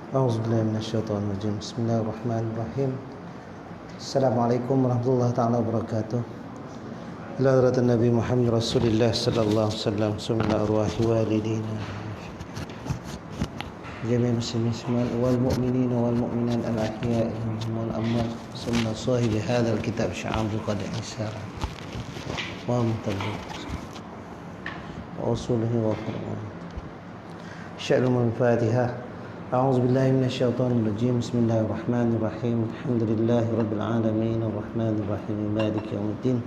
A'udzubillahi minasyaitonir rajim. Bismillahirrahmanirrahim. Assalamualaikum warahmatullahi taala wabarakatuh. Ila hadratin Nabi Muhammad Rasulillah sallallahu alaihi wasallam, summa arwahi walidina jami'al muslimin wal mu'minin wal mu'minat al ahya'i minhum wal amwat, summa sahibi hadzal kitab sya'ab qad isara wa mutaddi wa usulihi wa qur'an. Sya'lul Fatihah. أعوذ بالله من الشيطان الرجيم. بسم الله الرحمن الرحيم. الحمد لله رب العالمين الرحمن الرحيم مالك يوم الدين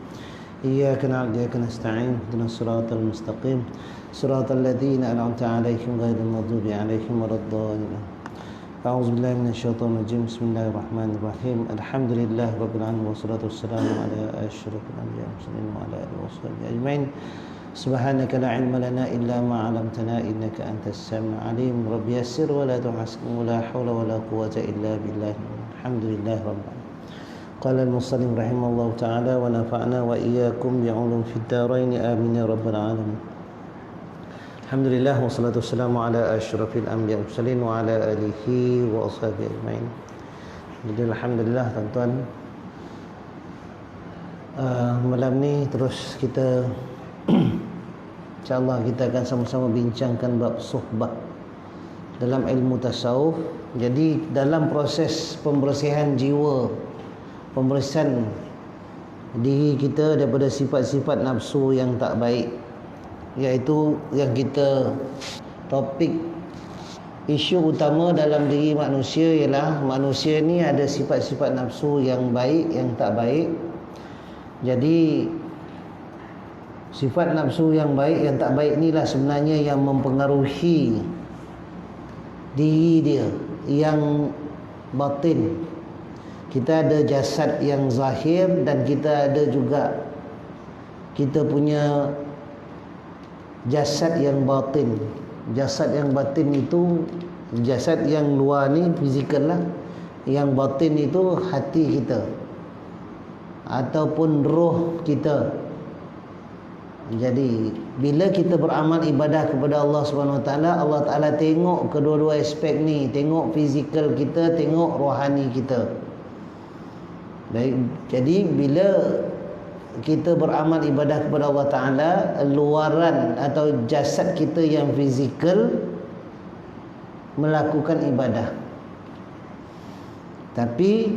إياك نعبد وإياك نستعين اهدنا الصراط المستقيم صراط الذين أنعمت عليهم غير المغضوب عليهم ولا الضالين. أعوذ بالله من الشيطان الرجيم. بسم الله الرحمن الرحيم. الحمد لله رب العالمين والصلاة والسلام على أشرف الأنبياء والمرسلين وعلى آله وصحبه أجمعين. Subhanaka la ilma lana illa ma 'allamtana innaka antas samiul 'alim. Rabbi yassir wa la tu'assir wa la haula wa la quwwata illa billah. Alhamdulillah rabbil alamin. Qala al-musannif rahimahullahu ta'ala wa nafa'na wa iyyakum bi'ulum fid dharain amin ya rabbal alamin. Alhamdulillah wassalatu wassalamu ala asyrafil anbiya wal mursalin wa ala alihi wa ashabihi ajmain. Jadi alhamdulillah tuan-tuan, malam ni terus kita InsyaAllah kita akan sama-sama bincangkan bab suhbah dalam ilmu tasawuf. Jadi dalam proses pembersihan jiwa, pembersihan diri kita daripada sifat-sifat nafsu yang tak baik, iaitu yang kita topik isu utama dalam diri manusia ialah manusia ni ada sifat-sifat nafsu yang baik, yang tak baik. Jadi sifat nafsu yang baik, yang tak baik inilah sebenarnya yang mempengaruhi diri dia yang batin. Kita ada jasad yang zahir dan kita ada juga kita punya jasad yang batin. Jasad yang batin itu, jasad yang luar ni fizikal lah. Yang batin itu hati kita ataupun roh kita. Jadi bila kita beramal ibadah kepada Allah Subhanahu Wa Taala, Allah Taala tengok kedua-dua aspek ni, tengok fizikal kita, tengok rohani kita. Baik, jadi bila kita beramal ibadah kepada Allah Taala, luaran atau jasad kita yang fizikal melakukan ibadah. Tapi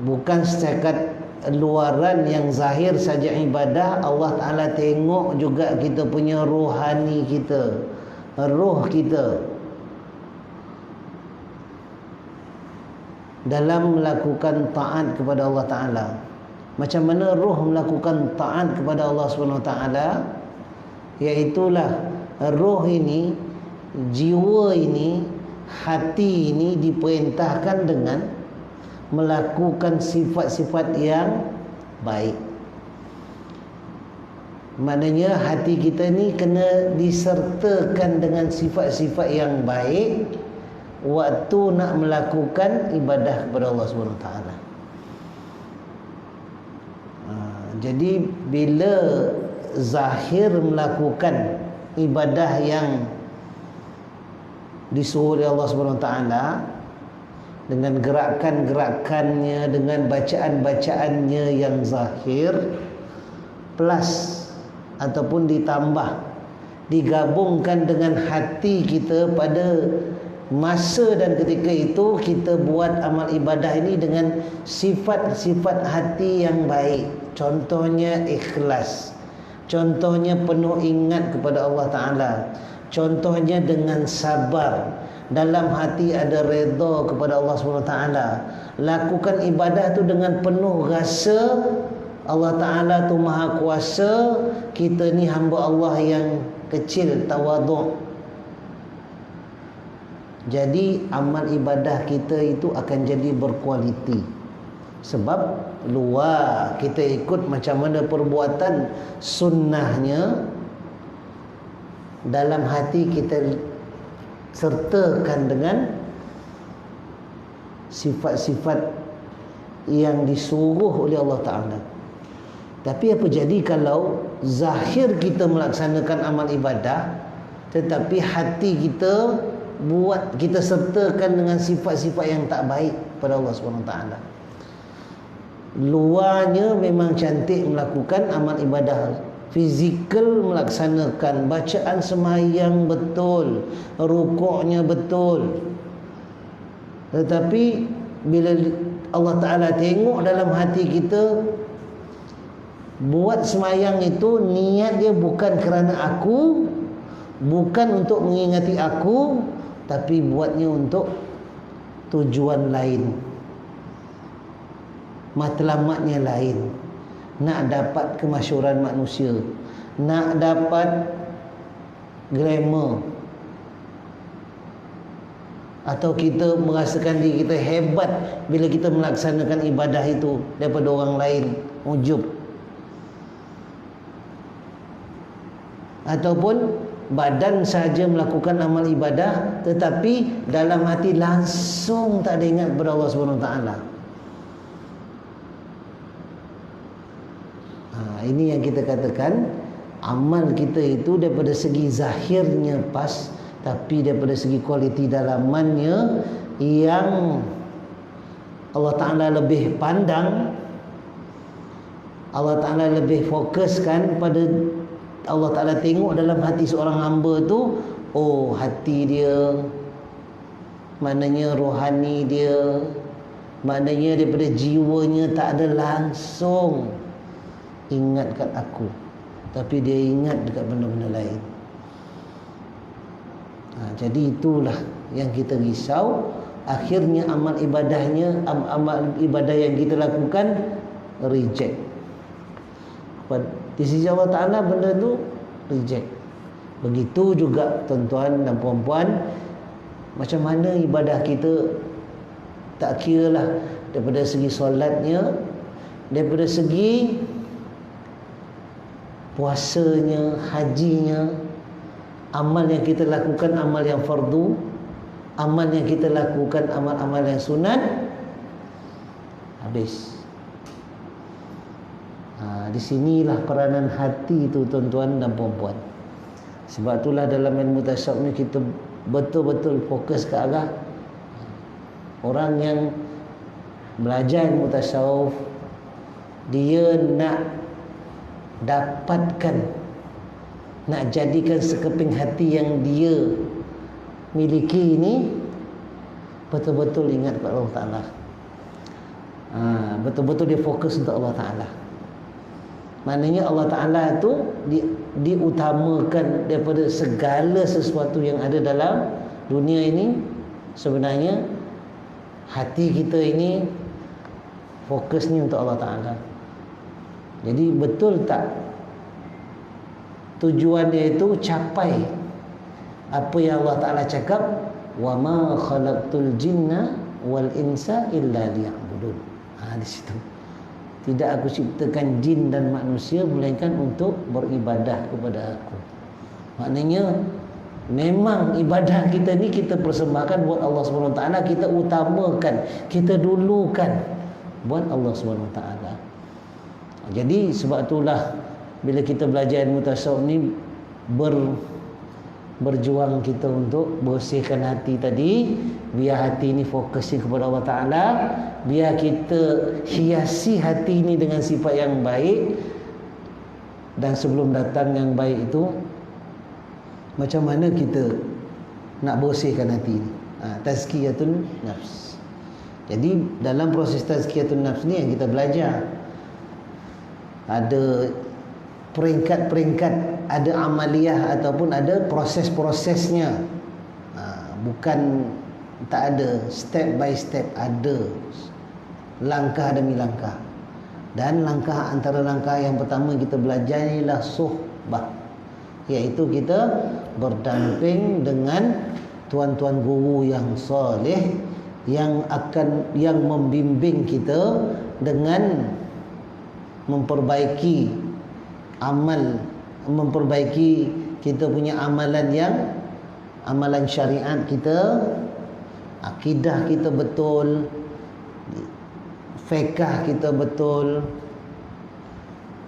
bukan setakat luaran yang zahir saja ibadah, Allah Ta'ala tengok juga kita punya rohani kita, roh kita dalam melakukan taat kepada Allah Ta'ala. Macam mana roh melakukan taat kepada Allah Subhanahu Wa Ta'ala, iaitulah roh ini, jiwa ini, hati ini diperintahkan dengan melakukan sifat-sifat yang baik. Maknanya hati kita ni kena disertakan dengan sifat-sifat yang baik waktu nak melakukan ibadah kepada Allah Subhanahu Wa Taala. Jadi bila zahir melakukan ibadah yang disuruh oleh Allah Subhanahu Wa Taala, dengan gerakan-gerakannya, dengan bacaan-bacaannya yang zahir, plus ataupun ditambah, digabungkan dengan hati kita pada masa dan ketika itu kita buat amal ibadah ini dengan sifat-sifat hati yang baik. Contohnya ikhlas, contohnya penuh ingat kepada Allah Ta'ala, contohnya dengan sabar, dalam hati ada redha kepada Allah SWT. Lakukan ibadah tu dengan penuh rasa Allah Ta'ala tu maha kuasa, kita ni hamba Allah yang kecil, tawaduk. Jadi amal ibadah kita itu akan jadi berkualiti. Sebab luar kita ikut macam mana perbuatan sunnahnya, dalam hati kita sertakan dengan sifat-sifat yang disuruh oleh Allah Ta'ala. Tapi apa jadi kalau zahir kita melaksanakan amal ibadah, tetapi hati kita buat kita sertakan dengan sifat-sifat yang tak baik pada Allah SWT. Luarnya memang cantik melakukan amal ibadah, fizikal melaksanakan, bacaan sembahyang betul, rukuknya betul. Tetapi bila Allah Ta'ala tengok dalam hati kita, buat sembahyang itu niat dia bukan kerana aku, bukan untuk mengingati aku, tapi buatnya untuk tujuan lain, matlamatnya lain, nak dapat kemasyhuran manusia, nak dapat glamour, atau kita merasakan diri kita hebat bila kita melaksanakan ibadah itu daripada orang lain, ujub. Ataupun badan saja melakukan amal ibadah, tetapi dalam hati langsung tak ada ingat kepada Allah SWT. Ini yang kita katakan amal kita itu daripada segi zahirnya pas, tapi daripada segi kualiti dalamannya yang Allah Ta'ala lebih pandang, Allah Ta'ala lebih fokuskan pada, Allah Ta'ala tengok dalam hati seorang hamba tu, oh hati dia, maknanya rohani dia, maknanya daripada jiwanya tak ada langsung ingat kat aku, tapi dia ingat dekat benda-benda lain. Jadi itulah yang kita risau. Akhirnya amal ibadahnya, amal ibadah yang kita lakukan reject. Di sisi Allah Ta'ala benda tu reject. Begitu juga tuan-tuan dan puan-puan, macam mana ibadah kita, tak kira lah daripada segi solatnya, daripada segi puasanya, hajinya, amal yang kita lakukan, amal yang fardu, amal yang kita lakukan, amal-amal yang sunat, habis. Di sinilah peranan hati itu tuan-tuan dan puan-puan. Sebab itulah dalam ilmu tasawuf ni kita betul-betul fokus ke arah orang yang belajar ilmu tasawuf, dia nak dapatkan, nak jadikan sekeping hati yang dia miliki ini betul-betul ingat kepada Allah Ta'ala. Betul-betul dia fokus untuk Allah Ta'ala. Maknanya Allah Ta'ala tu diutamakan daripada segala sesuatu yang ada dalam dunia ini. Sebenarnya hati kita ini fokusnya untuk Allah Ta'ala. Jadi betul tak tujuan dia itu capai apa yang Allah Ta'ala cakap, wa ma khalaqtul jinna wal insa illa liya'budun. Di situ, tidak aku ciptakan jin dan manusia melainkan untuk beribadah kepada aku. Maknanya memang ibadah kita ni kita persembahkan buat Allah SWT, kita utamakan, kita dulukan buat Allah SWT. Jadi sebab itulah bila kita belajar ilmu tasawuf ni, berjuang kita untuk bersihkan hati tadi, biar hati ni fokusnya kepada Allah Ta'ala, biar kita hiasi hati ni dengan sifat yang baik. Dan sebelum datang yang baik itu, macam mana kita nak bersihkan hati ni? Tazkiyatun nafs. Jadi dalam proses tazkiyatun nafs ni yang kita belajar, ada peringkat-peringkat, ada amaliyah ataupun ada proses-prosesnya. Bukan tak ada, step by step, ada langkah demi langkah. Dan langkah, antara langkah yang pertama kita belajar ialah suhbah, iaitu kita berdamping dengan tuan-tuan guru yang soleh, yang membimbing kita dengan memperbaiki amal, memperbaiki kita punya amalan syariat kita, akidah kita betul, fiqh kita betul,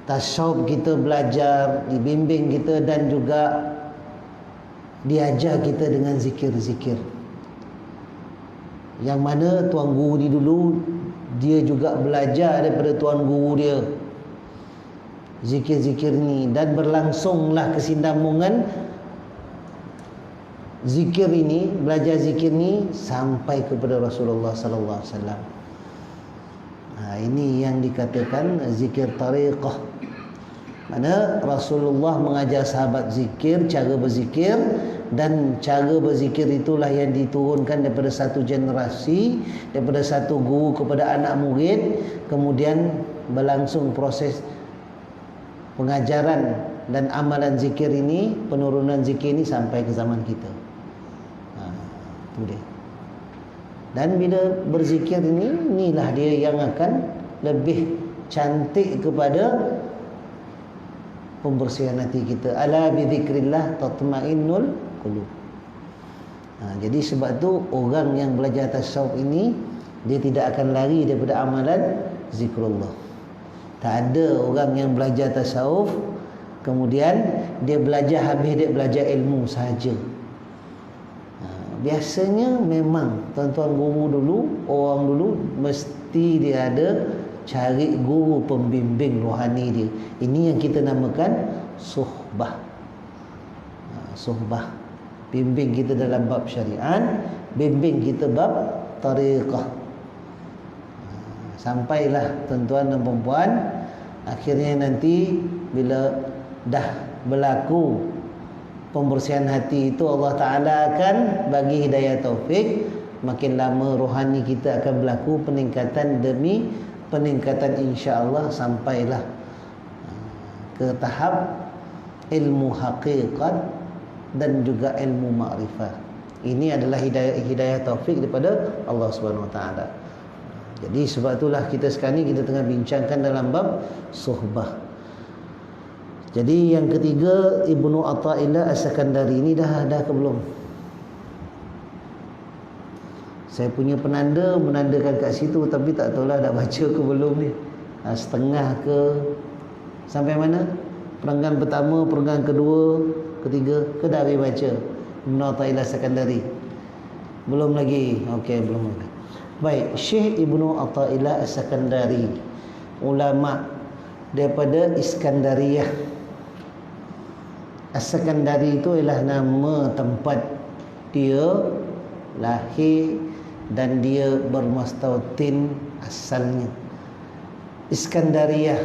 tasawuf kita belajar, dibimbing kita, dan juga dia ajar kita dengan zikir-zikir. Yang mana tuan guru ni dulu dia juga belajar daripada tuan guru dia zikir-zikir ni, dan berlangsunglah kesinambungan zikir ini, belajar zikir ni sampai kepada Rasulullah sallallahu alaihi wasallam. Ini yang dikatakan zikir tariqah. Mana Rasulullah mengajar sahabat zikir, cara berzikir, dan cara berzikir itulah yang diturunkan daripada satu generasi, daripada satu guru kepada anak murid, kemudian berlangsung proses pengajaran dan amalan zikir ini, penurunan zikir ini sampai ke zaman kita. Itu dia. Dan bila berzikir ini, inilah dia yang akan lebih cantik kepada pembersihan hati kita. Ala bi dzikrillah tatmainnul qulub. Jadi sebab tu orang yang belajar tasawuf ini, dia tidak akan lari daripada amalan zikrullah. Tak ada orang yang belajar tasawuf kemudian dia belajar habis dia belajar ilmu sahaja. Biasanya memang tuan-tuan guru dulu, orang dulu mesti dia ada cari guru pembimbing rohani dia. Ini yang kita namakan suhbah. Suhbah, bimbing kita dalam bab syariat, bimbing kita bab tariqah. Sampailah tuan-tuan dan puan-puan, akhirnya nanti bila dah berlaku pembersihan hati itu, Allah Ta'ala akan bagi hidayah taufik. Makin lama rohani kita akan berlaku peningkatan demi peningkatan, insya-Allah sampailah ke tahap ilmu hakikat dan juga ilmu makrifah. Ini adalah hidayah taufik daripada Allah Subhanahu Wa Ta'ala. Jadi sebab itulah kita sekarang ni kita tengah bincangkan dalam bab suhbah. Jadi yang ketiga, Ibnu Athaillah As-Sakandari ini dah ke belum? Saya punya penanda menandakan kat situ, tapi tak tahulah dah baca ke belum ni. Setengah ke sampai mana? Perenggan pertama, perenggan kedua, ketiga ke dah habis baca Ibnu Athaillah As-Sakandari? Belum lagi. Okey, belum lagi. Baik, Syekh Ibnu Athaillah As-Sakandari, ulama daripada Iskandariyah. As-Sakandari itu ialah nama tempat dia lahir dan dia bermustautin asalnya. Iskandariyah,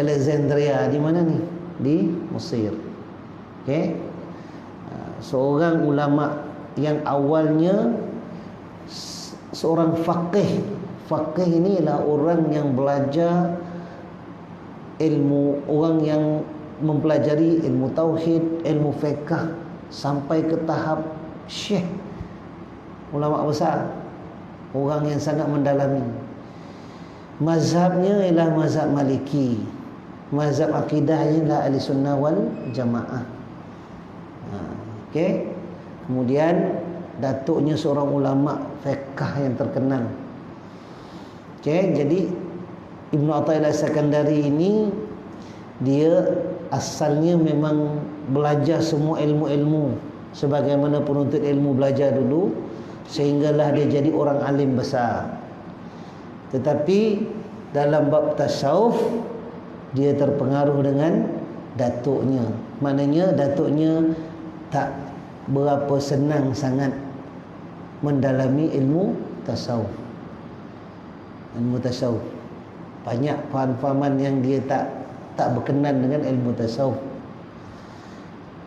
Alexandria, di mana ni? Di Mesir. Okey. Seorang ulama yang awalnya seorang faqih. Faqih ini ialah orang yang belajar ilmu, orang yang mempelajari ilmu tauhid, ilmu fiqh sampai ke tahap syekh, ulama besar, orang yang sangat mendalami. Mazhabnya ialah mazhab Maliki. Mazhab akidahnya ialah Ahlussunnah wal Jamaah. Okey. Kemudian datuknya seorang ulama fiqh yang terkenal. Okey, jadi Ibnu Athaillah As-Sakandari ini dia asalnya memang belajar semua ilmu-ilmu sebagaimana penuntut ilmu belajar dulu, sehinggalah dia jadi orang alim besar. Tetapi dalam bab tasawuf dia terpengaruh dengan datuknya. Maknanya datuknya tak berapa senang sangat mendalami ilmu tasawuf. Ilmu tasawuf banyak fahaman-fahaman yang dia tak berkenan dengan ilmu tasawuf.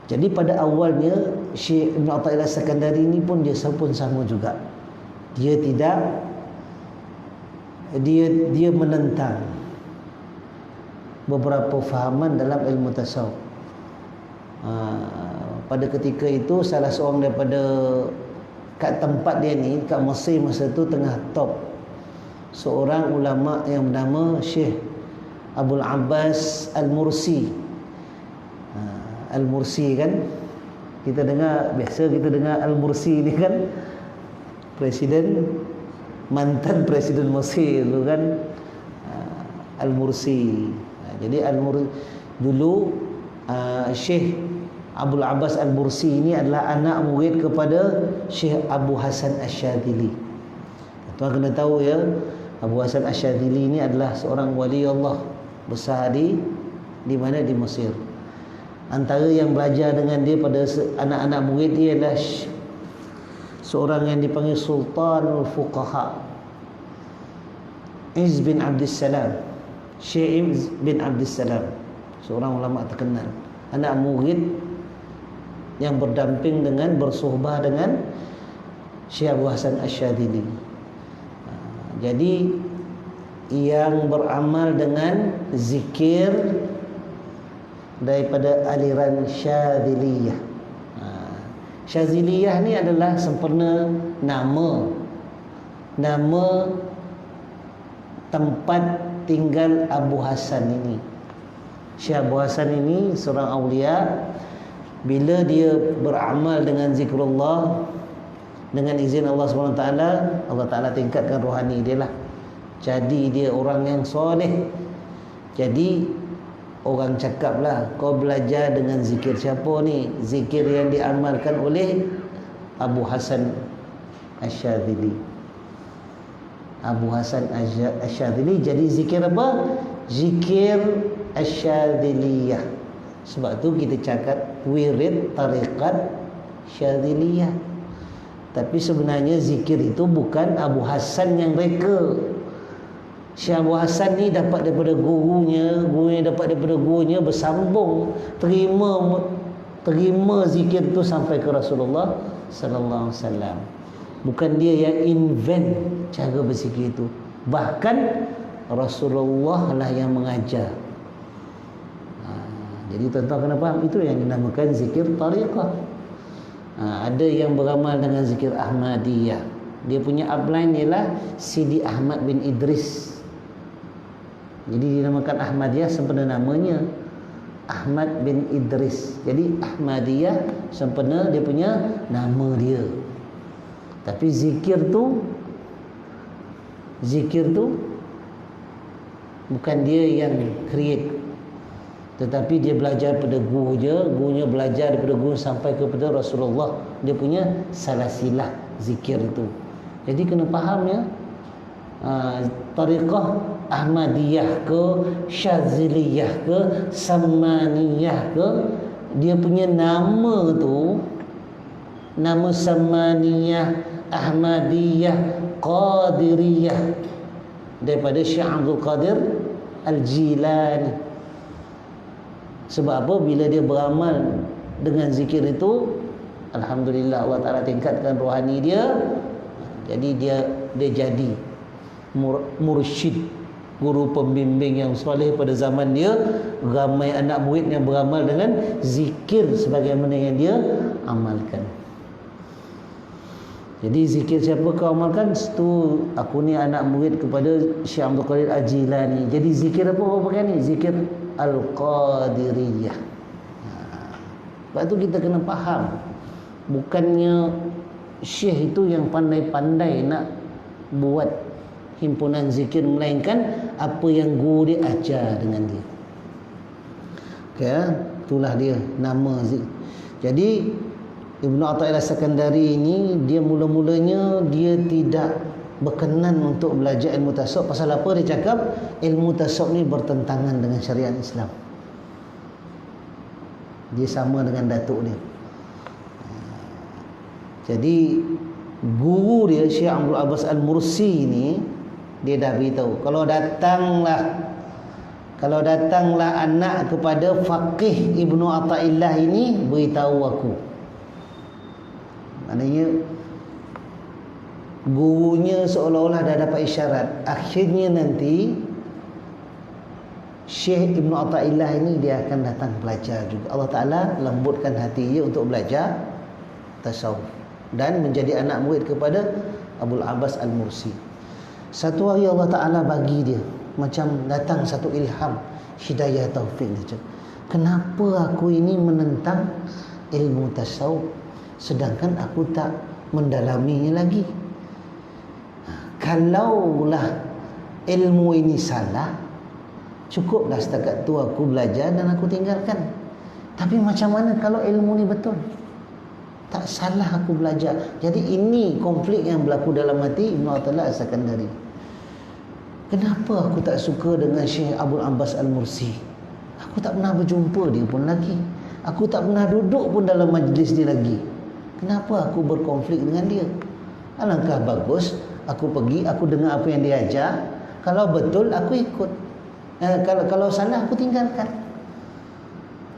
Jadi pada awalnya Syekh Ibnu Athaillah As-Sakandari ini pun dia pun sama juga. Dia tidak dia menentang beberapa fahaman dalam ilmu tasawuf. Pada ketika itu salah seorang daripada kat tempat dia ni, kat Mesir masa tu tengah top seorang ulama yang bernama Syekh Abdul Abbas Al-Mursi. Al-Mursi kan, kita dengar, biasa kita dengar Al-Mursi ni kan presiden, mantan presiden Mesir tu kan, Al-Mursi. Jadi Al-Mursi dulu Syekh Abul Abbas Al-Mursi ini adalah anak murid kepada Syekh Abu Hasan Asy-Syadzili. Tuan kena tahu ya, Abu Hasan Asy-Syadzili ini adalah seorang wali Allah besar di mana? Di Mesir. Antara yang belajar dengan dia pada anak-anak murid dia adalah seorang yang dipanggil Sultanul Fuqaha, Izz bin Abdussalam, Syekh Izz bin Abdussalam, seorang ulama terkenal, anak murid yang berdamping dengan, bersuhbah dengan Syekh Abu Hasan Asy-Syadzili. Jadi yang beramal dengan zikir daripada aliran Syadziliyah. Syadziliyah ni adalah sempena nama tempat tinggal Abu Hasan ini. Syekh Abu Hasan ini seorang aulia. Bila dia beramal dengan zikrullah, dengan izin Allah SWT, Allah Ta'ala tingkatkan rohani dia lah. Jadi dia orang yang soleh. Jadi orang cakap lah, kau belajar dengan zikir siapa ni? Zikir yang diamalkan oleh Abu Hasan Asy-Syadzili. Abu Hasan Asy-Syadzili. Jadi zikir apa? Zikir Asy-Syadziliyah. Sebab tu kita cakap wirid tariqat Syadziliyah. Tapi sebenarnya zikir itu bukan Abu Hasan yang reka. Syekh Abu Hasan ni dapat daripada gurunya dapat daripada gurunya, bersambung, terima zikir itu sampai ke Rasulullah sallallahu alaihi wasallam. Bukan dia yang invent cara berzikir itu. Bahkan Rasulullah lah yang mengajar. Jadi tuan-tuan kena faham, itu yang dinamakan zikir tariqah. Ada yang beramal dengan zikir Ahmadiyah. Dia punya upline ialah Sidi Ahmad bin Idris. Jadi dinamakan Ahmadiyah sempena namanya Ahmad bin Idris. Jadi Ahmadiyah sempena dia punya nama dia. Tapi zikir tu bukan dia yang create, tetapi dia belajar pada gurunya belajar daripada guru sampai kepada Rasulullah. Dia punya salasilah zikir itu. Jadi kena faham ya, tariqah Ahmadiyah ke, Syadziliyah ke, Samaniyah ke, dia punya nama tu, nama Samaniyah, Ahmadiyah, Qadiriyah, daripada Syekh Abdul Qadir Al-Jilani. Sebab apa? Bila dia beramal dengan zikir itu, alhamdulillah Allah Ta'ala tingkatkan rohani dia. Jadi dia jadi mursyid, guru pembimbing yang soleh pada zaman dia. Ramai anak murid yang beramal dengan zikir sebagaimana yang dia amalkan. Jadi zikir siapa kau amalkan? Itu aku ni anak murid kepada Syekh Abdul Qadir Al-Jilani. Jadi zikir apa pakai ni? Zikir Al-Qadiriyah. Sebab tu kita kena faham, bukannya syekh itu yang pandai-pandai nak buat himpunan zikir, melainkan apa yang guru dia ajar dengan dia. Okay, itulah dia nama zikir. Jadi Ibnu Athaillah Sekandari ini, dia mula-mulanya dia tidak berkenan untuk belajar ilmu tasawuf. Pasal apa? Dia cakap ilmu tasawuf ni bertentangan dengan syariat Islam. Dia sama dengan datuk dia. Jadi guru dia Syekh Abdul Abbas Al-Mursi ni, dia dah beritahu, kalau datanglah anak kepada faqih Ibnu Athaillah ini, beritahu aku. Maknanya gurunya seolah-olah dah dapat isyarat. Akhirnya nanti Syekh Ibnu Athaillah ini dia akan datang belajar juga. Allah Ta'ala lembutkan hati dia untuk belajar tasawuf dan menjadi anak murid kepada Abul Abbas Al-Mursi. Satu hari Allah Ta'ala bagi dia macam datang satu ilham, hidayah taufik dia. Kenapa aku ini menentang ilmu tasawuf sedangkan aku tak mendalaminya lagi? Kalaulah ilmu ini salah, cukuplah setakat tu aku belajar dan aku tinggalkan. Tapi macam mana kalau ilmu ni betul? Tak salah aku belajar. Jadi ini konflik yang berlaku dalam hati Ibn Athaillah As-Sakandari. Kenapa aku tak suka dengan Syekh Abdul Abbas Al-Mursi? Aku tak pernah berjumpa dia pun lagi. Aku tak pernah duduk pun dalam majlis dia lagi. Kenapa aku berkonflik dengan dia? Alangkah bagus aku pergi, aku dengar apa yang dia ajar. Kalau betul aku ikut. Kalau salah aku tinggalkan.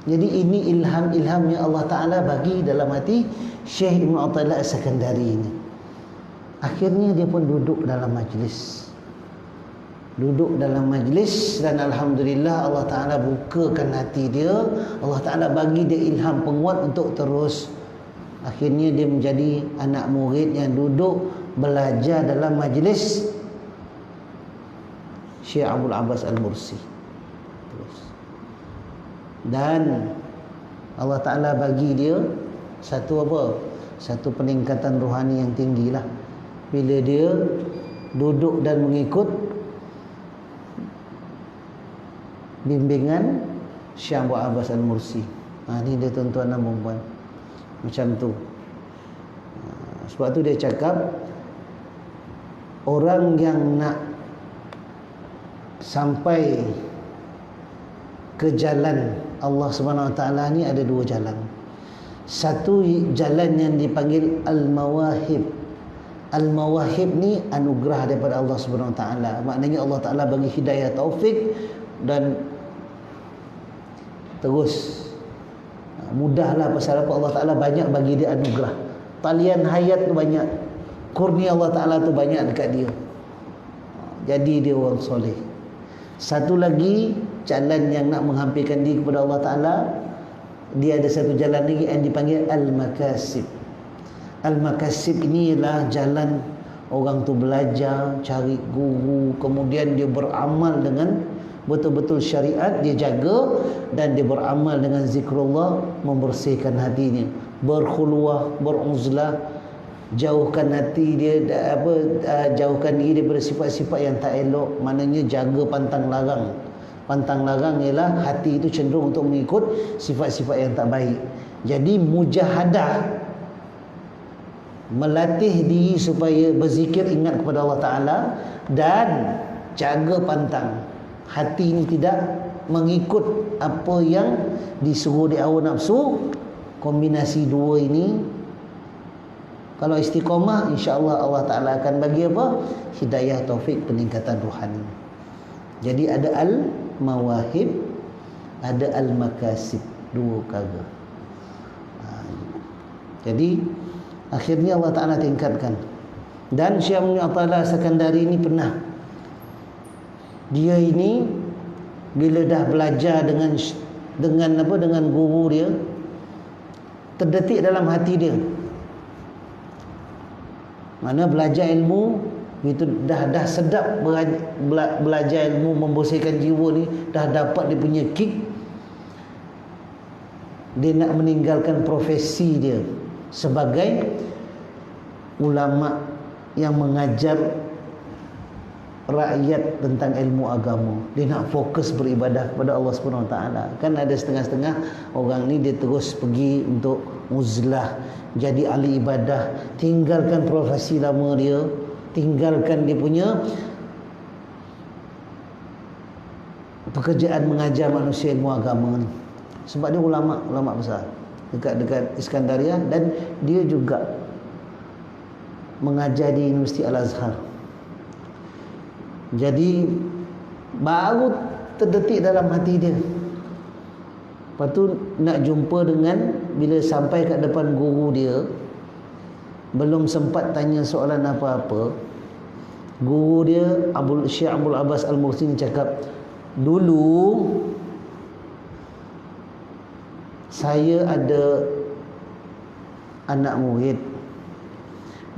Jadi ini ilham yang Allah Ta'ala bagi dalam hati Syekh Ibn Athaillah As-Sakandari ini. Akhirnya dia pun duduk dalam majlis. Duduk dalam majlis dan Alhamdulillah Allah Ta'ala bukakan hati dia. Allah Ta'ala bagi dia ilham penguat untuk terus. Akhirnya dia menjadi anak murid yang duduk belajar dalam majlis Syekh Abdul Abbas Al-Mursi. Dan Allah Ta'ala bagi dia satu apa? Satu peningkatan rohani yang tinggi lah. Bila dia duduk dan mengikut bimbingan Syekh Abdul Abbas Al-Mursi. Ni dia tuan-tuan dan puan-puan. Macam tu. Sebab tu dia cakap, orang yang nak sampai ke jalan Allah Subhanahu Wa Taala ni ada dua jalan. Satu jalan yang dipanggil al-mawahib. Al-mawahib ni anugerah daripada Allah Subhanahu Wa Taala. Maknanya Allah Taala bagi hidayah taufik dan terus mudahlah. Pasal apa? Allah Ta'ala banyak bagi dia anugerah. Talian hayat tu banyak. Kurnia Allah Ta'ala tu banyak dekat dia. Jadi dia orang soleh. Satu lagi jalan yang nak menghampirkan diri kepada Allah Ta'ala, dia ada satu jalan lagi yang dipanggil Al-Makasib. Al-Makasib ini ialah jalan orang tu belajar, cari guru, kemudian dia beramal dengan betul-betul syariat, dia jaga dan dia beramal dengan zikrullah, membersihkan hatinya, berkhulwah, beruzlah, jauhkan hati dia jauhkan diri daripada sifat-sifat yang tak elok. Maknanya jaga pantang larang. Pantang larang ialah hati itu cenderung untuk mengikut sifat-sifat yang tak baik. Jadi mujahadah, melatih diri supaya berzikir, ingat kepada Allah Ta'ala, dan jaga pantang hati ini tidak mengikut apa yang disuruh di hawa nafsu. Kombinasi dua ini, kalau istiqamah, insya-Allah Allah Ta'ala akan bagi apa? Hidayah, taufik, peningkatan rohani. Jadi ada al-mawahib, ada al-makasib, dua perkara. Jadi akhirnya Allah Ta'ala tingkatkan. Dan Syekh Ibn Athaillah As-Sakandari ini pernah, dia ini bila dah belajar dengan guru dia, terdetik dalam hati dia. Mana belajar ilmu itu dah sedap belajar ilmu, membersihkan jiwa ni, dah dapat dia punya kick. Dia nak meninggalkan profesi dia sebagai ulama yang mengajar rakyat tentang ilmu agama. Dia nak fokus beribadah kepada Allah Subhanahu Wa Taala. Kan ada setengah-setengah orang ni dia terus pergi untuk uzlah, jadi ahli ibadah, tinggalkan profesi lama dia, tinggalkan dia punya pekerjaan mengajar manusia ilmu agama ni. Sebab dia ulama besar dekat Iskandaria, dan dia juga mengajar di Universiti Al-Azhar. Jadi baru terdetik dalam hati dia. Lepas tu nak jumpa dengan, bila sampai kat depan guru dia, belum sempat tanya soalan apa-apa, guru dia Syekh Abdul Abbas Al-Mursi ni cakap, dulu saya ada anak murid,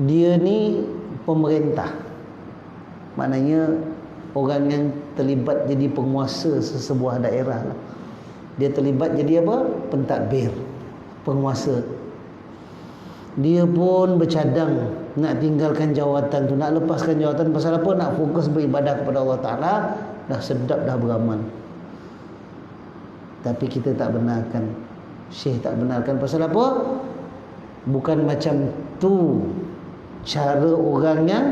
dia ni pemerintah. Maknanya orang yang terlibat jadi penguasa sesebuah daerah lah. Dia terlibat jadi apa? Pentadbir, penguasa. Dia pun bercadang nak tinggalkan jawatan tu, nak lepaskan jawatan. Pasal apa? Nak fokus beribadah kepada Allah Ta'ala. Dah sedap dah beramal. Tapi kita tak benarkan. Syekh tak benarkan. Pasal apa? Bukan macam tu cara orang yang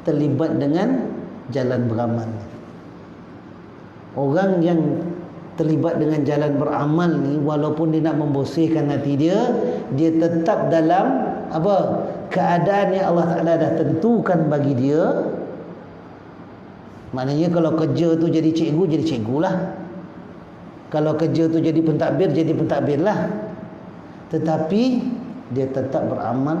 terlibat dengan jalan beramal. Orang yang terlibat dengan jalan beramal ni, walaupun dia nak membersihkan hati dia, dia tetap dalam apa? Keadaan yang Allah Ta'ala dah tentukan bagi dia. Maknanya kalau kerja tu jadi cikgu lah. Kalau kerja tu jadi pentadbir lah. Tetapi dia tetap beramal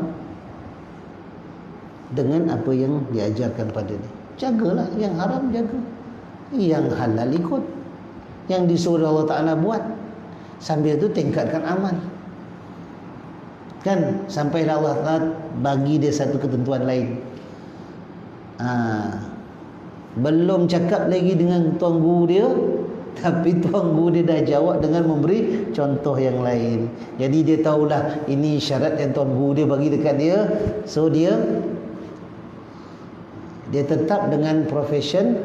dengan apa yang diajarkan pada dia. Jagalah yang haram, jaga. Yang halal ikut. Yang disuruh Allah Ta'ala buat. Sambil tu tingkatkan amal. Kan? Sampailah Allah Ta'ala bagi dia satu ketentuan lain. Belum cakap lagi dengan tuan guru dia, tapi tuan guru dia dah jawab dengan memberi contoh yang lain. Jadi dia tahulah ini syarat yang tuan guru dia bagi dekat dia. So dia tetap dengan profession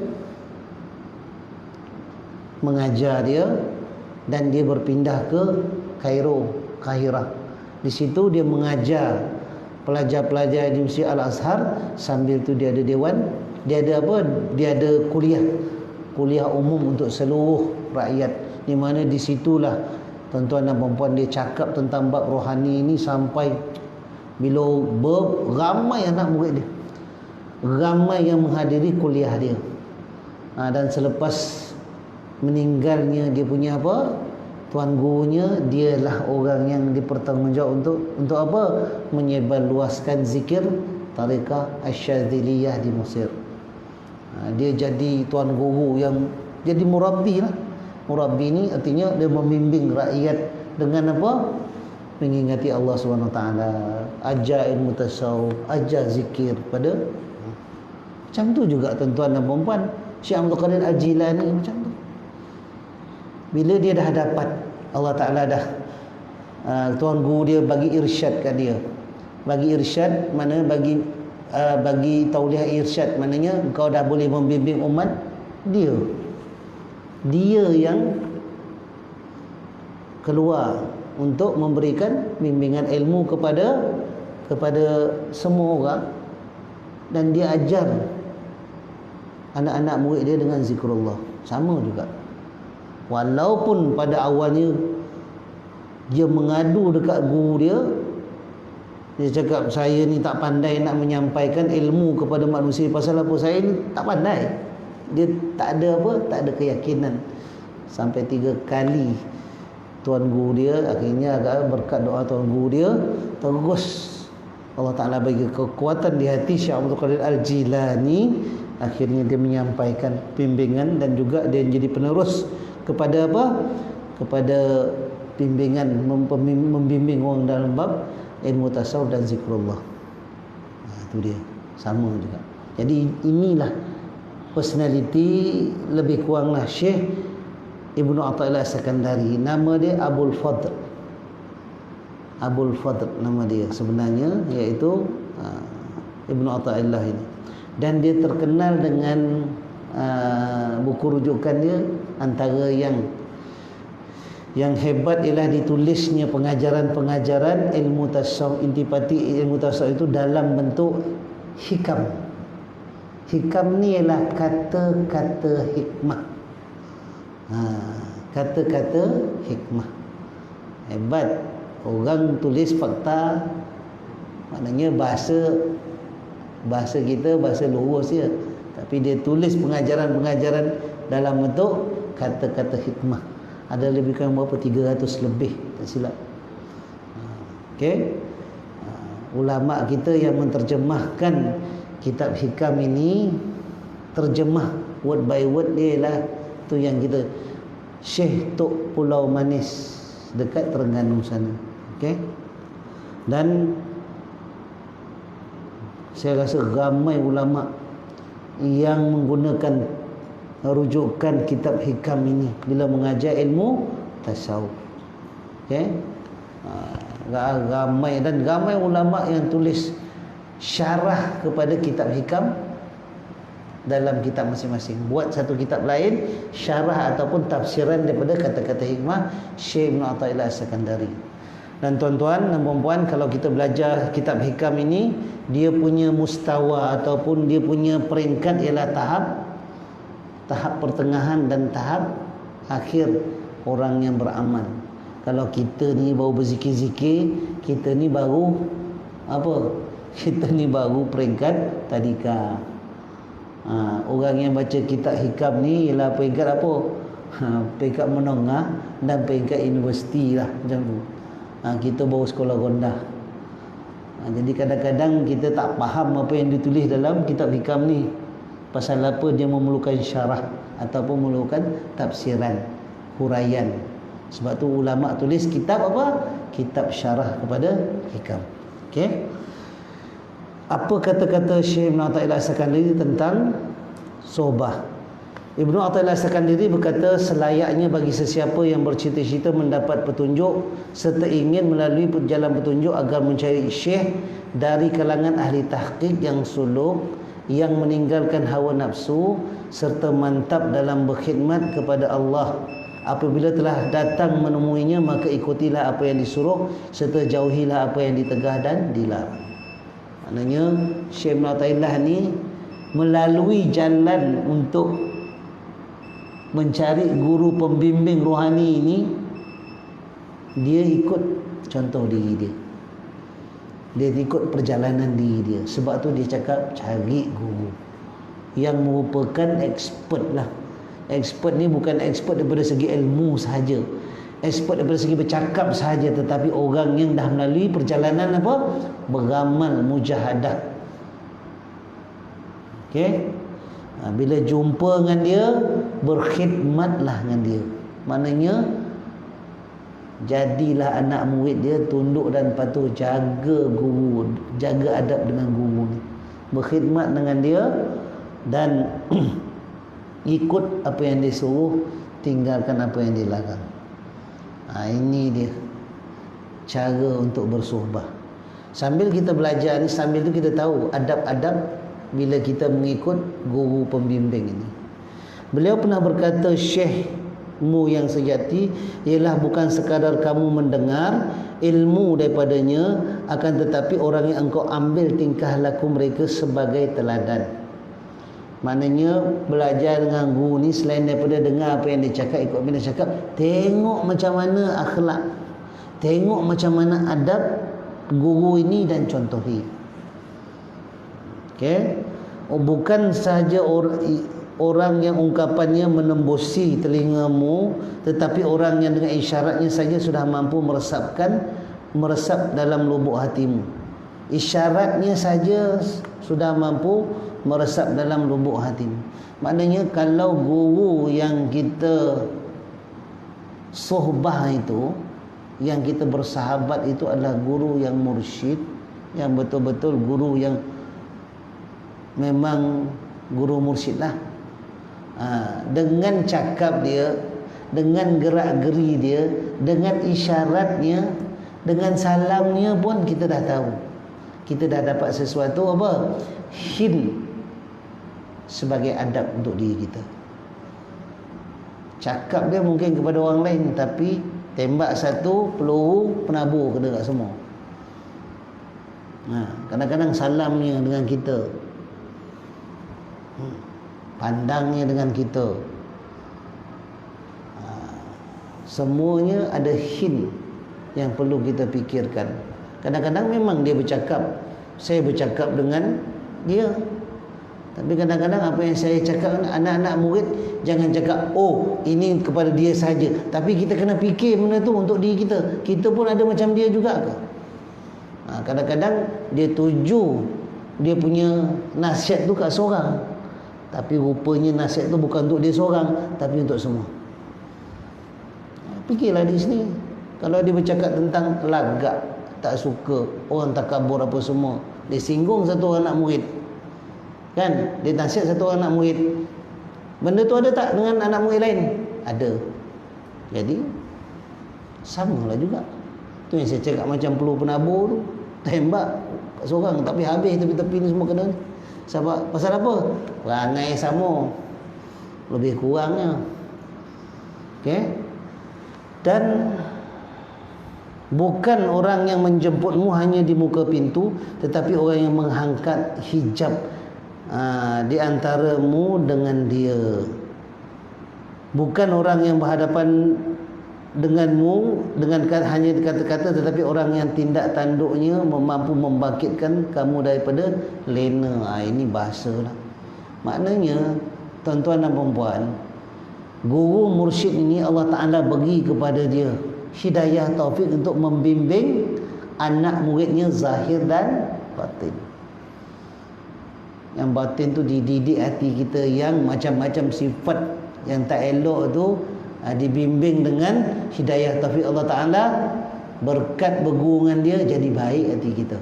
mengajar dia, dan dia berpindah ke Kahirah. Di situ dia mengajar pelajar-pelajar di Masjid Al-Azhar, sambil tu dia ada dewan, dia ada apa? Dia ada kuliah umum untuk seluruh rakyat, di mana di situlah tuan-tuan dan puan-puan dia cakap tentang bab rohani ini sampai bila ramai anak murid dia, ramai yang menghadiri kuliah dia. Dan selepas meninggalnya dia punya apa, tuan gurunya, dialah orang yang dipertanggungjawab untuk apa? Menyebarluaskan zikir tariqah Asy-Syadziliyah di Mesir. Dia jadi tuan guru yang jadi murabbi lah. Murabbi ni artinya dia membimbing rakyat dengan apa? Mengingati Allah SWT, ajar ilmu tasawuf, ajar zikir pada. Macam tu juga tuan-tuan dan puan-puan, Syekh Abdul Qadir Al-Jilani macam tu. Bila dia dah dapat, Allah Ta'ala dah tuan guru dia bagi irsyad kat dia. Bagi irsyad, mana bagi tauliah irsyad, maknanya kau dah boleh membimbing umat. Dia yang keluar untuk memberikan bimbingan ilmu kepada semua orang, dan dia ajar anak-anak murid dia dengan zikrullah. Sama juga, walaupun pada awalnya dia mengadu dekat guru dia, dia cakap saya ni tak pandai nak menyampaikan ilmu kepada manusia. Pasal apa? Saya ni tak pandai. Dia tak ada keyakinan. Sampai 3 kali tuan guru dia, akhirnya berkat doa tuan guru dia, terus Allah Ta'ala bagi kekuatan di hati Syekh Abdul Qadir Al-Jilani. Akhirnya dia menyampaikan bimbingan, dan juga dia jadi penerus kepada apa? Kepada bimbingan, membimbing orang dalam bab ilmu tasawuf dan zikrullah. Itu dia, sama juga. Jadi inilah personality lebih kuranglah Syekh Ibnu Athaillah As-Sakandari. Nama dia Abul Fadl. Abul Fadl nama dia sebenarnya, iaitu Ibnu Athaillah ini. Dan dia terkenal dengan buku rujukan dia, antara yang hebat ialah ditulisnya pengajaran-pengajaran ilmu tasawuf, intipati ilmu tasawuf itu dalam bentuk hikam. Hikam ni ialah kata-kata hikmah. Kata-kata hikmah. Hebat. Orang tulis fakta, maknanya bahasa kita bahasa lurus je, tapi dia tulis pengajaran-pengajaran dalam bentuk kata-kata hikmah. Ada lebih kurang berapa? 300 lebih, tak silap. Okey. Ulama kita yang menterjemahkan kitab hikam ini, terjemah word by word dia ialah tu yang kita, Syekh Tok Pulau Manis dekat Terengganu sana. Okey. Dan saya rasa ramai ulama yang menggunakan rujukan kitab hikam ini bila mengajar ilmu tasawuf. Okey. Ramai ulama yang tulis syarah kepada kitab hikam, dalam kitab masing-masing. Buat satu kitab lain, syarah ataupun tafsiran daripada kata-kata hikmah Syekh Ibn Athaillah As-Sakandari. Dan tuan-tuan dan puan-puan, kalau kita belajar kitab hikam ini, dia punya mustawa ataupun dia punya peringkat ialah tahap pertengahan dan tahap akhir orang yang beramal. Kalau kita ni baru berzikir-zikir, kita ni baru apa? Kita ni baru peringkat tadika. Orang yang baca kitab hikam ni ialah peringkat apa? Peringkat menengah dan peringkat universiti lah, macam tu. Kita baru sekolah rendah. Jadi kadang-kadang kita tak faham apa yang ditulis dalam kitab hikam ni. Pasal apa dia memerlukan syarah ataupun memerlukan tafsiran, huraian. Sebab tu ulama tulis kitab apa? Kitab syarah kepada hikam. Okey. Apa kata-kata Syekh Ibn Athaillah As-Sakandari tentang sohbah? Ibn Athaillah As-Sakandari berkata, selayaknya bagi sesiapa yang bercita-cita mendapat petunjuk serta ingin melalui jalan petunjuk agar mencari syekh dari kalangan ahli tahqiq yang suluk, yang meninggalkan hawa nafsu serta mantap dalam berkhidmat kepada Allah. Apabila telah datang menemuinya, maka ikutilah apa yang disuruh serta jauhilah apa yang ditegah dan dilarang. Maknanya Syekh Ibn Athaillah ni melalui jalan untuk mencari guru pembimbing rohani ini, dia ikut contoh diri dia. Dia ikut perjalanan diri dia. Sebab tu dia cakap cari guru yang merupakan expert lah. Expert ni bukan expert daripada segi ilmu sahaja, expert daripada segi bercakap sahaja, tetapi orang yang dah melalui perjalanan apa? Beramal, mujahadah. Okey. Bila jumpa dengan dia, berkhidmatlah dengan dia. Maknanya jadilah anak murid dia, tunduk dan patuh, jaga guru, jaga adab dengan guru ni, berkhidmat dengan dia dan ikut apa yang dia suruh, tinggalkan apa yang dilarang. Ini dia cara untuk bersuhbah. Sambil kita belajar ni, sambil tu kita tahu adab-adab bila kita mengikut guru pembimbing ini. Beliau pernah berkata, syekhmu yang sejati ialah bukan sekadar kamu mendengar ilmu daripadanya, akan tetapi orang yang engkau ambil tingkah laku mereka sebagai teladan. Maknanya belajar dengan guru ni, selain daripada dengar apa yang dia cakap, ikut apa yang dia cakap, tengok macam mana akhlak, tengok macam mana adab guru ini dan contohi. Okey. Bukan sahaja orang yang ungkapannya menembusi telingamu, tetapi orang yang dengan isyaratnya saja sudah mampu meresap dalam lubuk hatimu. Isyaratnya saja sudah mampu meresap dalam lubuk hatimu. Maknanya kalau guru yang kita sohbah itu, yang kita bersahabat itu adalah guru yang mursyid, yang betul-betul guru yang memang guru mursyid lah. Dengan cakap dia, dengan gerak-geri dia, dengan isyaratnya, dengan salamnya pun kita dah tahu, kita dah dapat sesuatu apa? Hint sebagai adab untuk diri kita. Cakap dia mungkin kepada orang lain, tapi tembak satu peluru penabur kena kat semua. Kadang-kadang salamnya dengan kita, pandangnya dengan kita, semuanya ada hint yang perlu kita fikirkan. Kadang-kadang memang dia bercakap, saya bercakap dengan dia, tapi kadang-kadang apa yang saya cakap, anak-anak murid jangan cakap, oh ini kepada dia saja, tapi kita kena fikir benda tu untuk diri kita. Kita pun ada macam dia juga ke? Kadang-kadang dia tuju dia punya nasihat tu kat seorang, tapi rupanya nasihat tu bukan untuk dia seorang, tapi untuk semua. Fikirlah di sini. Kalau dia bercakap tentang lagak, tak suka, orang takabur apa semua, dia singgung satu anak murid, kan? Dia nasihat satu anak murid, benda tu ada tak dengan anak murid lain? Ada. Jadi samalah juga. Tu yang saya cakap macam peluru penabur tu, tembak kat seorang tapi habis, tepi-tepi ni semua kena. Sebab pasal apa? Perangai sama, lebih kurangnya. Okey. Dan bukan orang yang menjemputmu hanya di muka pintu, tetapi orang yang mengangkat hijab di antaramu dengan dia. Bukan orang yang berhadapan denganmu dengan hanya kata-kata, tetapi orang yang tindak tanduknya mampu membangkitkan kamu daripada lena. Ini bahasa lah. Maknanya tuan-tuan dan puan-puan, guru mursyid ini Allah Ta'ala bagi kepada dia hidayah taufik untuk membimbing anak muridnya zahir dan batin. Yang batin tu dididik hati kita, yang macam-macam sifat yang tak elok tu dibimbing dengan hidayah taufik Allah Ta'ala. Berkat berguru dengan dia, jadi baik hati kita.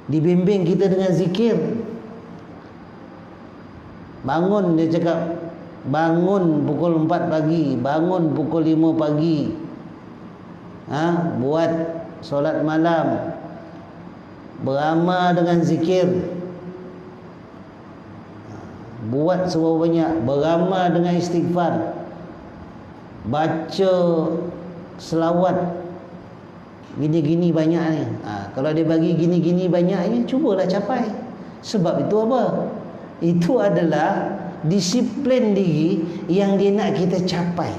Dibimbing kita dengan zikir. Bangun, dia cakap, bangun pukul 4 pagi, bangun pukul 5 pagi, buat solat malam, beramal dengan zikir, buat seberapa banyak, beramal dengan istighfar, baca selawat, gini-gini banyak ni. Kalau dia bagi gini-gini banyaknya, cubalah capai. Sebab itu apa? Itu adalah disiplin diri yang dia nak kita capai,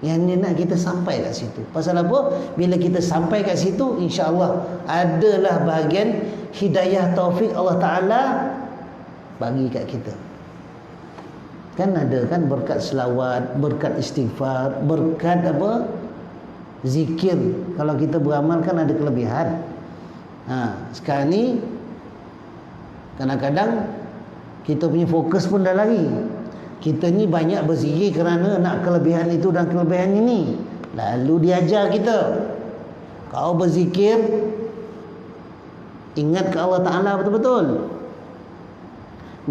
yang dia nak kita sampai kat situ. Pasal apa? Bila kita sampai kat situ, insya-Allah adalah bahagian hidayah taufik Allah Ta'ala bagi kat kita. Kan ada kan berkat selawat, berkat istighfar, berkat apa? Zikir. Kalau kita beramal kan ada kelebihan. Sekarang ni kadang-kadang kita punya fokus pun dah lari. Kita ni banyak berzikir kerana nak kelebihan itu dan kelebihan ini. Lalu diajar kita, kau berzikir, ingat ke Allah Ta'ala betul-betul.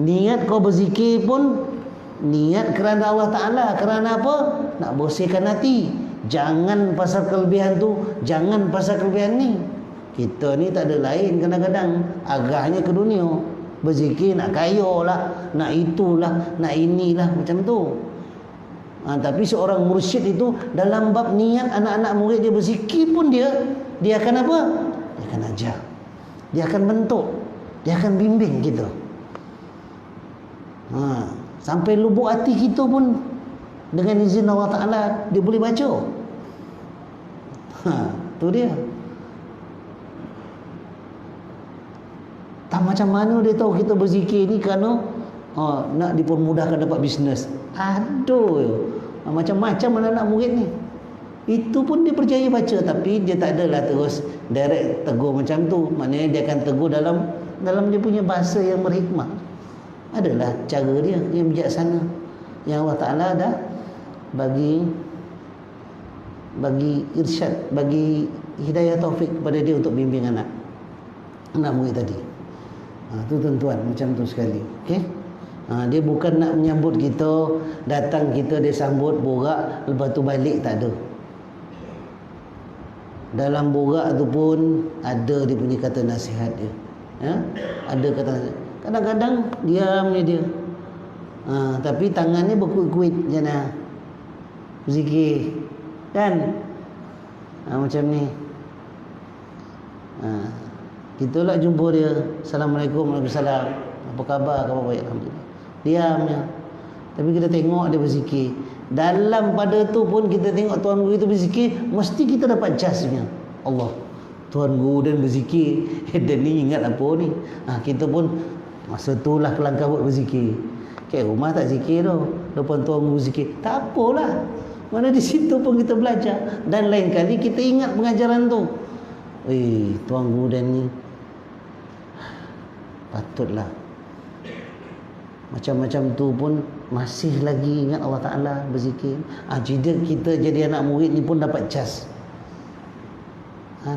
Niat kau berzikir pun niat kerana Allah Ta'ala. Kerana apa? Nak bersihkan hati. Jangan pasal kelebihan tu, jangan pasal kelebihan ni. Kita ni tak ada lain kadang-kadang, agaknya ke dunia. Berzikir nak kaya lah, nak itulah, nak inilah, macam tu. Tapi seorang mursyid itu dalam bab niat anak-anak murid dia berzikir pun dia akan apa? Dia akan ajar, dia akan bentuk, dia akan bimbing kita. Sampai lubuk hati kita pun dengan izin Allah Ta'ala dia boleh baca. Tu dia. Tak macam mana dia tahu kita berzikir ni kerana nak dipermudahkan dapat bisnes. Aduh, macam-macam anak-anak murid ni. Itu pun dia percaya baca, tapi dia tak adalah terus direct tegur macam tu. Maknanya dia akan tegur dalam dia punya bahasa yang berhikmah. Adalah cara dia yang bijaksana, yang Allah Ta'ala dah bagi irsyad, bagi hidayah taufik kepada dia untuk bimbing anak murid tadi. Tu tuan-tuan, macam tu sekali. Okey. Dia bukan nak menyambut kita, datang kita dia sambut, borak, lepas tu balik, tak ada. Dalam borak tu pun ada dia punya kata nasihat dia. Ada kata nasihat. Kadang-kadang diam dia. Tapi tangannya berkuit-kuit macam mana? Zikir. Kan? Macam ni. Kita lah jumpa dia, Assalamualaikum, Waalaikumsalam, apa khabar, khabar baik, Alhamdulillah. Diamnya. Tapi kita tengok dia berzikir. Dalam pada tu pun kita tengok tuan guru itu berzikir, mesti kita dapat jasnya. Allah, tuan guru dan berzikir, dan ni ingat apa ni. Kita pun masa tu lah kelang kabut berzikir. Rumah tak zikir tu, depan tuan guru zikir, tak apalah. Mana di situ pun kita belajar. Dan lain kali kita ingat pengajaran tu. Tuan guru dan ni patutlah macam-macam tu pun masih lagi ingat Allah Ta'ala, berzikir. Jika kita jadi anak murid ni pun dapat jas.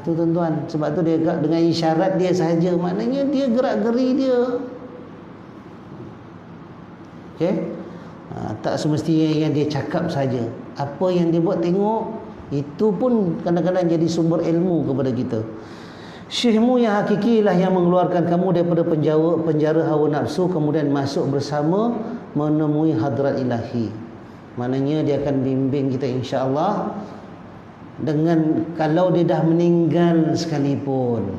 Tu tuan-tuan. Sebab tu dia dengan isyarat dia sahaja, maknanya dia gerak-geri dia. Okey. Tak semestinya yang dia cakap saja. Apa yang dia buat, tengok. Itu pun kadang-kadang jadi sumber ilmu kepada kita. Syekhmu yang hakiki lah yang mengeluarkan kamu daripada penjara hawa nafsu, kemudian masuk bersama menemui hadrat ilahi. Maknanya dia akan bimbing kita insya-Allah. Dengan kalau dia dah meninggal sekalipun,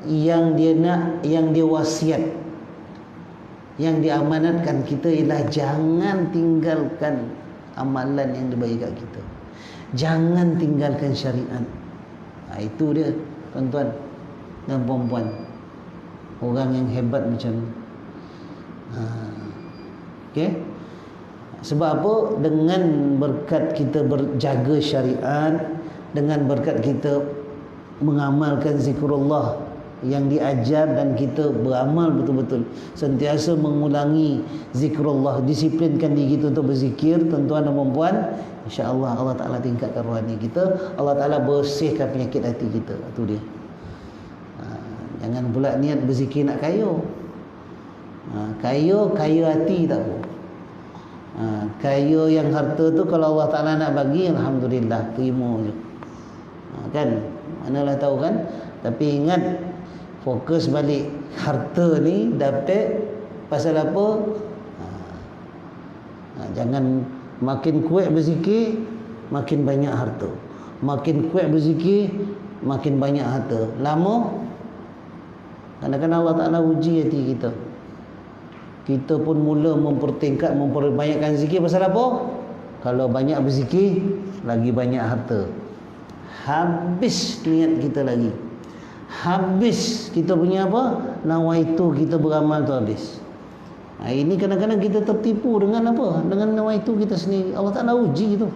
yang dia nak, yang dia wasiat, yang diamanatkan kita ialah jangan tinggalkan amalan yang dibagi kat kita, jangan tinggalkan syariat. Itu dia tuan-tuan dan puan-puan, orang yang hebat macam ni. Okey. Sebab apa? Dengan berkat kita berjaga syariat, dengan berkat kita mengamalkan zikrullah yang diajar dan kita beramal betul-betul, sentiasa mengulangi zikrullah, disiplinkan diri kita untuk berzikir, tuan-tuan dan puan-puan, insya-Allah Allah Taala tingkatkan rohani kita, Allah Taala bersihkan penyakit hati kita. Itu dia. Jangan pula niat berzikir nak kaya. Kaya hati tak apa. Kaya yang harta tu kalau Allah Ta'ala nak bagi, alhamdulillah, terima je. Kan? Manalah tahu kan? Tapi ingat, fokus balik harta ni dapat pasal apa? Jangan makin kuat berzikir, makin banyak harta. Makin kuat berzikir, makin banyak harta. Lama, kadang-kadang Allah Ta'ala uji hati kita. Kita pun mula memperbanyakkan zikir. Pasal apa? Kalau banyak berzikir, lagi banyak harta. Habis niat kita lagi. Habis kita punya apa? Nawaitu kita beramal tu habis. Ini kadang-kadang kita tertipu dengan apa? Dengan nawaitu kita sendiri. Allah Ta'ala uji gitu.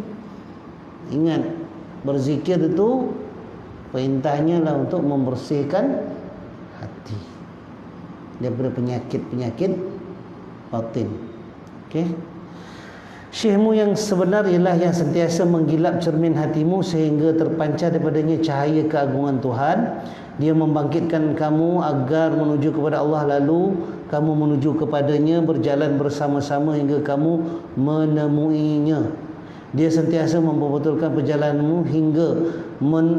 Ingat, berzikir itu perintahnya lah untuk membersihkan hati daripada penyakit-penyakit batin. Okey. Syekhmu yang sebenar ialah yang sentiasa menggilap cermin hatimu sehingga terpancar daripadanya cahaya keagungan Tuhan. Dia membangkitkan kamu agar menuju kepada Allah, lalu kamu menuju kepadanya, berjalan bersama-sama hingga kamu menemuinya. Dia sentiasa memperbetulkan perjalananmu hingga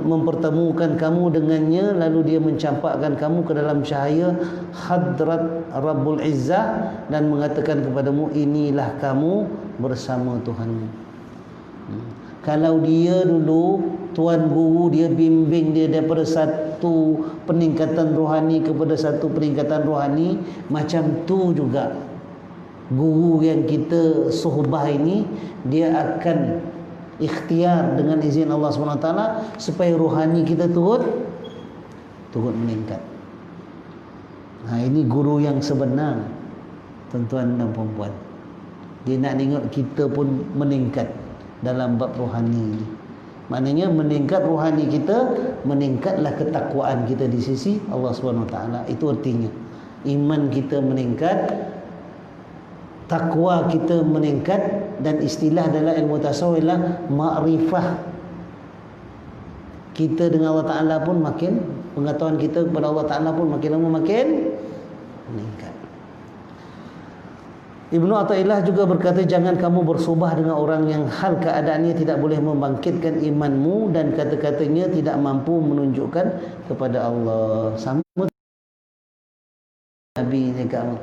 mempertemukan kamu dengannya, lalu dia mencampakkan kamu ke dalam cahaya hadrat Rabbul Izzah dan mengatakan kepadamu, inilah kamu bersama Tuhanmu. Kalau dia dulu tuan guru dia bimbing dia daripada satu peningkatan rohani kepada satu peningkatan rohani, macam tu juga guru yang kita suhbah ini, dia akan ikhtiar dengan izin Allah SWT supaya rohani kita turut meningkat. Ini guru yang sebenar, tuan-tuan dan puan-puan. Dia nak tengok kita pun meningkat dalam bab rohani ini. Maknanya meningkat rohani kita, meningkatlah ketakwaan kita di sisi Allah SWT. Itu artinya iman kita meningkat, takwa kita meningkat, dan istilah dalam ilmu tasawuf ialah ma'rifah kita dengan Allah Ta'ala pun makin, pengetahuan kita kepada Allah Ta'ala pun makin lama makin meningkat. Ibnu Athaillah juga berkata, jangan kamu bersubah dengan orang yang hal keadaannya tidak boleh membangkitkan imanmu dan kata-katanya tidak mampu menunjukkan kepada Allah. Sama Nabi cakap,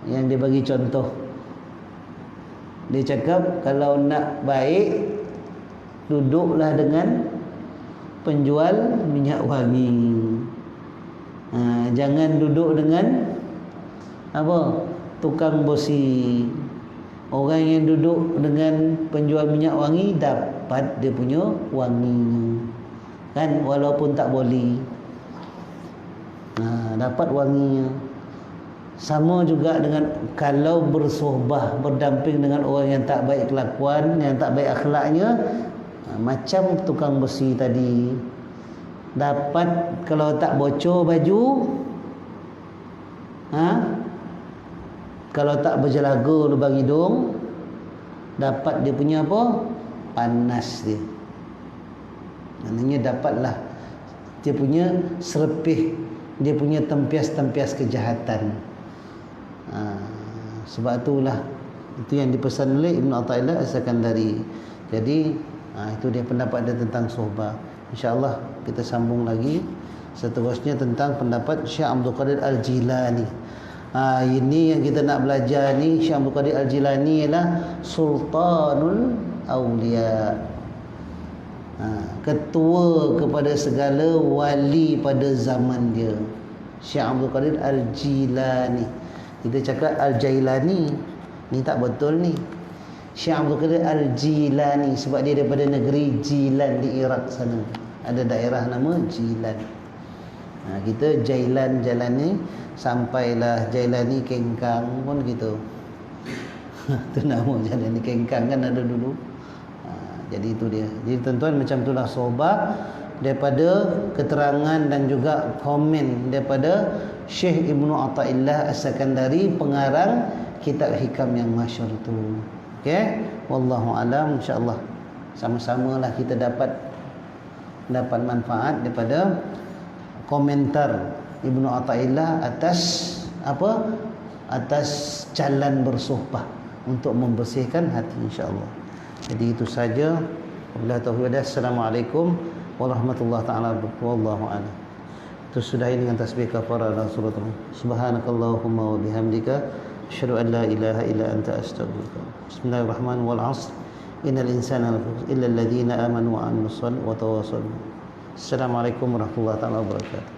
yang dia bagi contoh, dia cakap kalau nak baik, duduklah dengan penjual minyak wangi. Jangan duduk dengan apa? Tukang bosi. Orang yang duduk dengan penjual minyak wangi dapat dia punya wangi, kan, walaupun tak boleh, dapat wanginya. Sama juga dengan kalau bersohbah, berdamping dengan orang yang tak baik kelakuan, yang tak baik akhlaknya, macam tukang besi tadi, dapat kalau tak bocor baju, kalau tak berjelaga lubang hidung, dapat dia punya apa? Panas dia. Maknanya dapatlah dia punya serpih, dia punya tempias-tempias kejahatan. Sebab itulah itu yang dipesan oleh Ibnu Athaillah As-Sakandari. Jadi Itu dia pendapat dia tentang sohbah. InsyaAllah kita sambung lagi seterusnya tentang pendapat Syekh Abdul Qadir Al-Jilani. Ini yang kita nak belajar ni. Syekh Abdul Qadir Al-Jilani ialah Sultanul Awliya, ketua kepada segala wali pada zaman dia. Syekh Abdul Qadir Al-Jilani. Kita cakap Al-Jailani, ni tak betul ni. Syekh Abdul Qadir Al-Jilani sebab dia daripada negeri Jilan di Iraq sana. Ada daerah nama Jilan. Kita Jailan jalan ni, sampailah Jailani Kengkang pun gitu. Itu nama jalan ni, Kengkang kan ada dulu. Jadi itu dia. Jadi tuan-tuan, macam itulah sohbah daripada keterangan dan juga komen daripada Syekh Ibnu Athaillah As-Sakandari, pengarang kitab hikam yang masyhur itu. Okey, wallahu alam. Insya-Allah sama-samalah kita dapat manfaat daripada komentar Ibnu Athaillah atas apa? Atas jalan bersohbah untuk membersihkan hati, insya-Allah. Jadi itu saja. Wabillahi taufiq. Assalamualaikum warahmatullahi taala wabarakatuh. Wallahu a'lam. Itu sudah ini dengan tasbih kafarah dan surat. Subhanakallahumma wa bihamdika asyhadu an la ilaha illa anta astaghfiruka. Bismillahirrahmanirrahim. Wal 'asr. Innal insana lafi khusr illa alladhina amanu wa 'amilus shalihati wa tawassaw. Assalamualaikum warahmatullahi taala wabarakatuh.